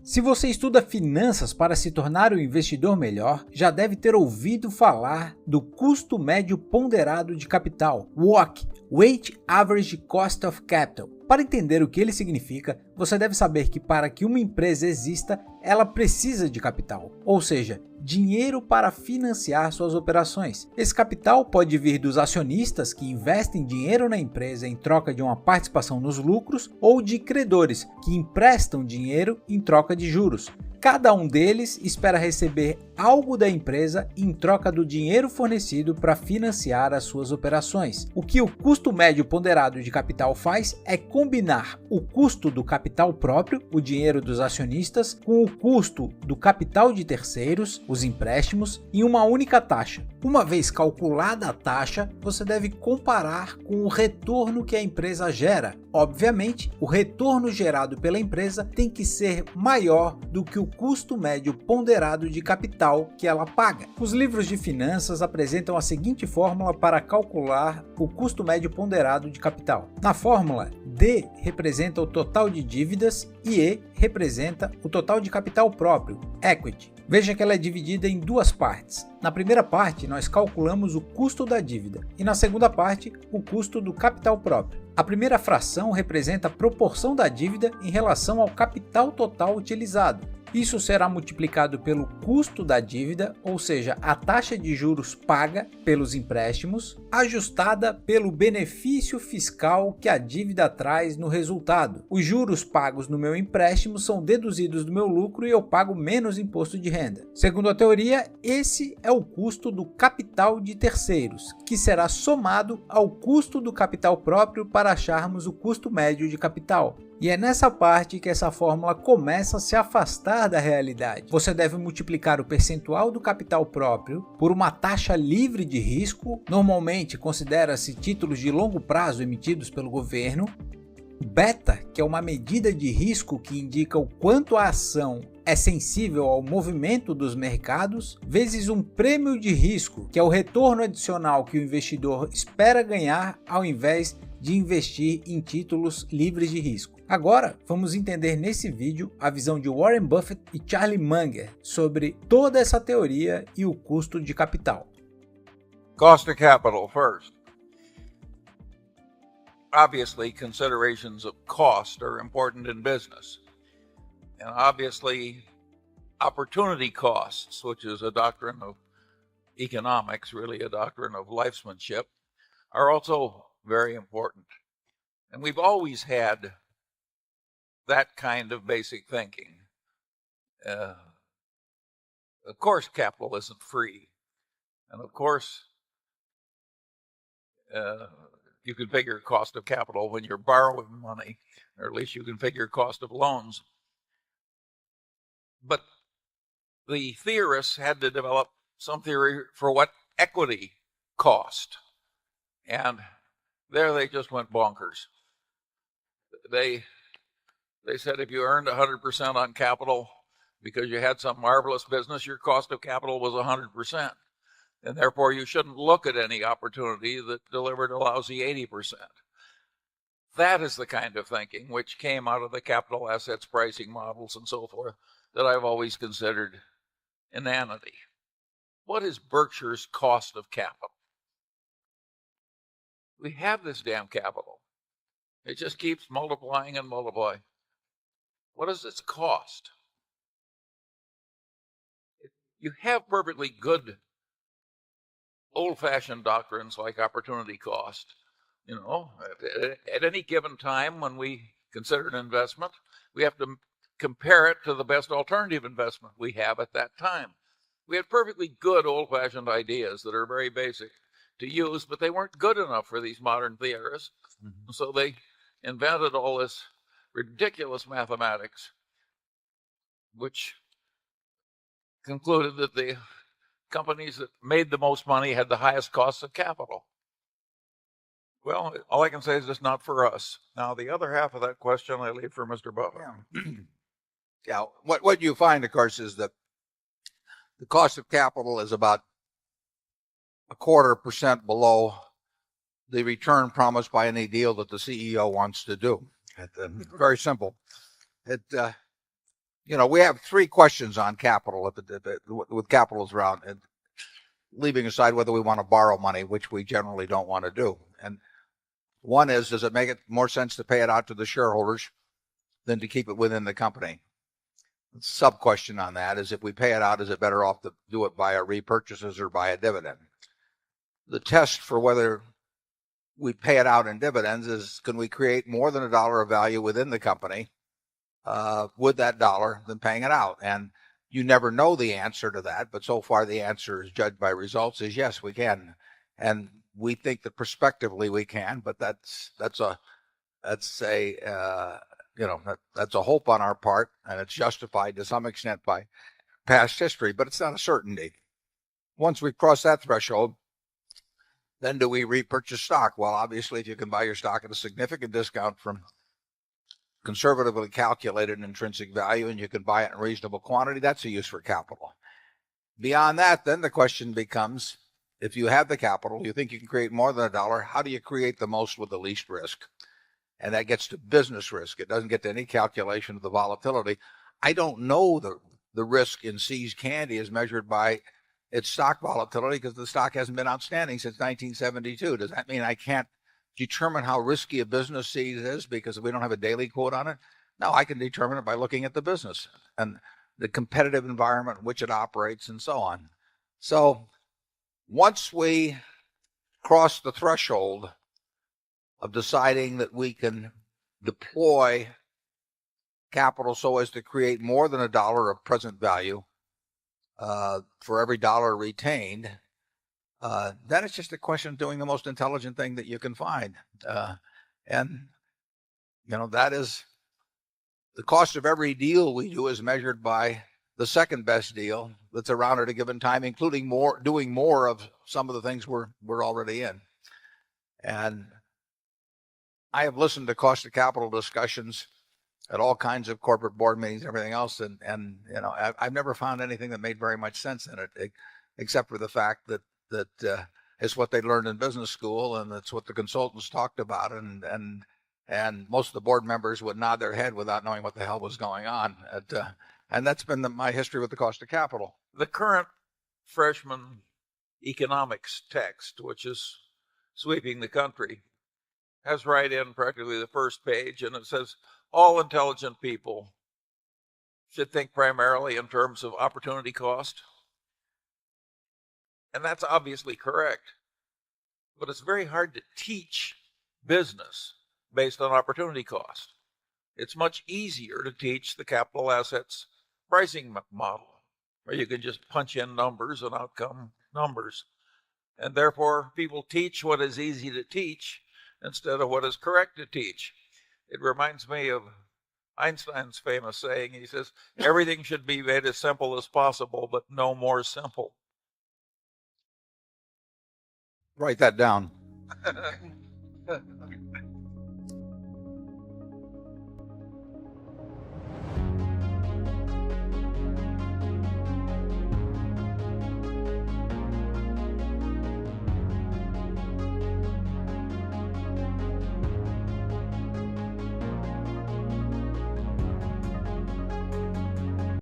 Se você estuda finanças para se tornar um investidor melhor, já deve ter ouvido falar do custo médio ponderado de capital, WACC, Weighted Average Cost of Capital. Para entender o que ele significa, você deve saber que para que uma empresa exista, ela precisa de capital, ou seja, dinheiro para financiar suas operações. Esse capital pode vir dos acionistas que investem dinheiro na empresa em troca de uma participação nos lucros ou de credores que emprestam dinheiro em troca de juros. Cada um deles espera receber algo da empresa em troca do dinheiro fornecido para financiar as suas operações. O que o custo médio ponderado de capital faz é combinar o custo do capital próprio, o dinheiro dos acionistas, com o custo do capital de terceiros, os empréstimos, em uma única taxa. Uma vez calculada a taxa, você deve comparar com o retorno que a empresa gera. Obviamente, o retorno gerado pela empresa tem que ser maior do que o custo médio ponderado de capital que ela paga. Os livros de finanças apresentam a seguinte fórmula para calcular o custo médio ponderado de capital. Na fórmula, D representa o total de dívidas e E representa o total de capital próprio, equity. Veja que ela é dividida em duas partes. Na primeira parte, nós calculamos o custo da dívida e na segunda parte, o custo do capital próprio. A primeira fração representa a proporção da dívida em relação ao capital total utilizado. Isso será multiplicado pelo custo da dívida, ou seja, a taxa de juros paga pelos empréstimos, ajustada pelo benefício fiscal que a dívida traz no resultado. Os juros pagos no meu empréstimo são deduzidos do meu lucro e eu pago menos imposto de renda. Segundo a teoria, esse é o custo do capital de terceiros, que será somado ao custo do capital próprio para acharmos o custo médio de capital. E é nessa parte que essa fórmula começa a se afastar da realidade. Você deve multiplicar o percentual do capital próprio por uma taxa livre de risco, normalmente considera-se títulos de longo prazo emitidos pelo governo, beta, que é uma medida de risco que indica o quanto a ação é sensível ao movimento dos mercados, vezes um prêmio de risco, que é o retorno adicional que o investidor espera ganhar ao invés de investir em títulos livres de risco. Agora, vamos entender nesse vídeo a visão de Warren Buffett e Charlie Munger sobre toda essa teoria e o custo de capital. Cost of capital first. Obviously, considerations of cost are important in business. And obviously, opportunity costs, which is a doctrine of economics, really a doctrine of lifesmanship, are also very important. And we've always had that kind of basic thinking. Of course, capital isn't free. And of course, you can figure cost of capital when you're borrowing money, or at least you can figure cost of loans. But the theorists had to develop some theory for what equity cost. And there they just went bonkers. They said if you earned 100% on capital because you had some marvelous business, your cost of capital was 100%. And therefore you shouldn't look at any opportunity that delivered a lousy 80%. That is the kind of thinking which came out of the capital assets pricing models and so forth that I've always considered inanity. What is Berkshire's cost of capital? We have this damn capital. It just keeps multiplying and multiplying. What is its cost? You have perfectly good old-fashioned doctrines like opportunity cost. You know, at any given time when we consider an investment, we have to compare it to the best alternative investment we have at that time. We had perfectly good old-fashioned ideas that are very basic to use, but they weren't good enough for these modern theorists. Mm-hmm. So they invented all this ridiculous mathematics, which concluded that the companies that made the most money had the highest costs of capital. Well, all I can say is it's not for us. Now, the other half of that question I leave for Mr. Buffett. Yeah. Yeah. What you find, of course, is that the cost of capital is about 0.25% below the return promised by any deal that the CEO wants to do. Very simple. we have three questions on capital with capitals around, and leaving aside whether we want to borrow money, which we generally don't want to do. And one is, does it make it more sense to pay it out to the shareholders than to keep it within the company? The sub question on that is, if we pay it out, is it better off to do it via repurchases or by a dividend? The test for whether we pay it out in dividends is, can we create more than $1 of value within the company with that dollar than paying it out? And you never know the answer to that, but so far the answer is, judged by results, is yes, we can. And we think that prospectively we can, but that's a hope on our part, and it's justified to some extent by past history, but it's not a certainty. Once we cross that threshold, then do we repurchase stock? Well, obviously, if you can buy your stock at a significant discount from conservatively calculated intrinsic value, and you can buy it in reasonable quantity, that's a use for capital. Beyond that, then the question becomes, if you have the capital, you think you can create more than $1, how do you create the most with the least risk? And that gets to business risk. It doesn't get to any calculation of the volatility. I don't know the risk in See's Candy is measured by its stock volatility, because the stock hasn't been outstanding since 1972. Does that mean I can't determine how risky a business See's is because we don't have a daily quote on it? No, I can determine it by looking at the business and the competitive environment in which it operates and so on. So once we cross the threshold of deciding that we can deploy capital so as to create more than $1 of present value for every dollar retained, then it's just a question of doing the most intelligent thing that you can find. And that is, the cost of every deal we do is measured by the second best deal that's around at a given time, including doing more of some of the things we're already in. And I have listened to cost of capital discussions at all kinds of corporate board meetings, everything else, and I've never found anything that made very much sense in it, except for the fact that it's what they learned in business school, and it's what the consultants talked about, and most of the board members would nod their head without knowing what the hell was going on. And that's been my history with the cost of capital. The current freshman economics text, which is sweeping the country, has right in practically the first page, and it says all intelligent people should think primarily in terms of opportunity cost. And that's obviously correct. But it's very hard to teach business based on opportunity cost. It's much easier to teach the capital assets pricing model, where you can just punch in numbers and out come numbers. And therefore, people teach what is easy to teach instead of what is correct to teach. It reminds me of Einstein's famous saying. He says, everything should be made as simple as possible, but no more simple. Write that down.